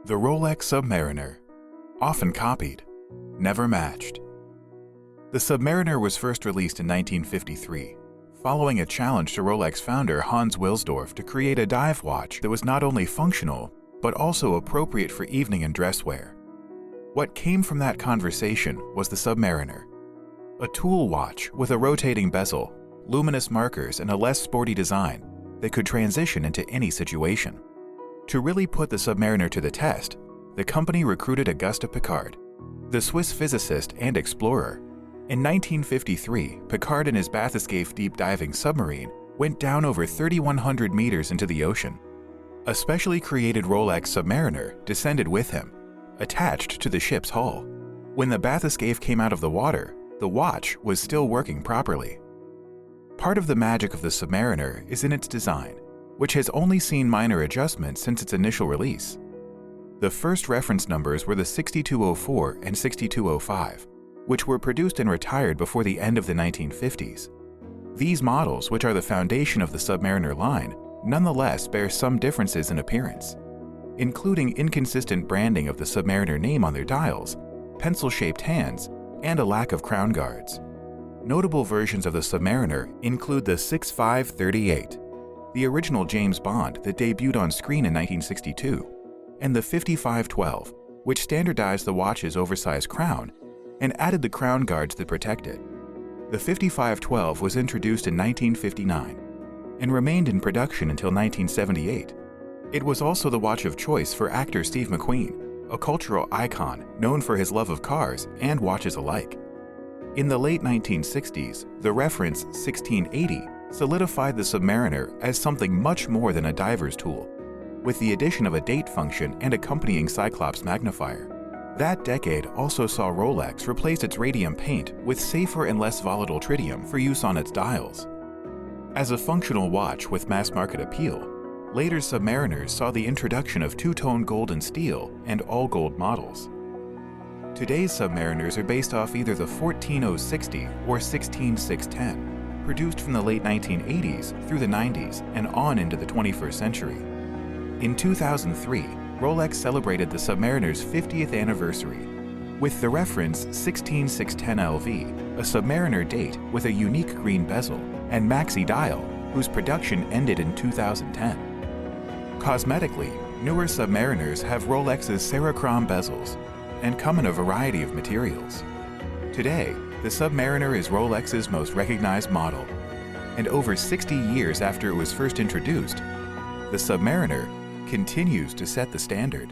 The Rolex Submariner, often copied, never matched. The Submariner was first released in 1953, following a challenge to Rolex founder Hans Wilsdorf to create a dive watch that was not only functional, but also appropriate for evening and dress wear. What came from that conversation was the Submariner, a tool watch with a rotating bezel, luminous markers, and a less sporty design that could transition into any situation. To really put the Submariner to the test, the company recruited Auguste Piccard, the Swiss physicist and explorer. In 1953, Piccard and his Bathyscaphe deep diving submarine went down over 3,100 meters into the ocean. A specially created Rolex Submariner descended with him, attached to the ship's hull. When the Bathyscaphe came out of the water, the watch was still working properly. Part of the magic of the Submariner is in its design, which has only seen minor adjustments since its initial release. The first reference numbers were the 6204 and 6205, which were produced and retired before the end of the 1950s. These models, which are the foundation of the Submariner line, nonetheless bear some differences in appearance, including inconsistent branding of the Submariner name on their dials, pencil-shaped hands, and a lack of crown guards. Notable versions of the Submariner include the 6538, the original James Bond that debuted on screen in 1962, and the 5512, which standardized the watch's oversized crown and added the crown guards that protect it. The 5512 was introduced in 1959 and remained in production until 1978. It was also the watch of choice for actor Steve McQueen, a cultural icon known for his love of cars and watches alike. In the late 1960s, the reference 1680 solidified the Submariner as something much more than a diver's tool, with the addition of a date function and accompanying Cyclops magnifier. That decade also saw Rolex replace its radium paint with safer and less volatile tritium for use on its dials. As a functional watch with mass-market appeal, later Submariners saw the introduction of two-tone gold and steel and all-gold models. Today's Submariners are based off either the 14060 or 16610, produced from the late 1980s through the 90s and on into the 21st century. In 2003, Rolex celebrated the Submariner's 50th anniversary with the reference 16610LV, a Submariner date with a unique green bezel, and maxi dial, whose production ended in 2010. Cosmetically, newer Submariners have Rolex's Cerachrom bezels and come in a variety of materials. Today, the Submariner is Rolex's most recognized model, and over 60 years after it was first introduced, the Submariner continues to set the standard.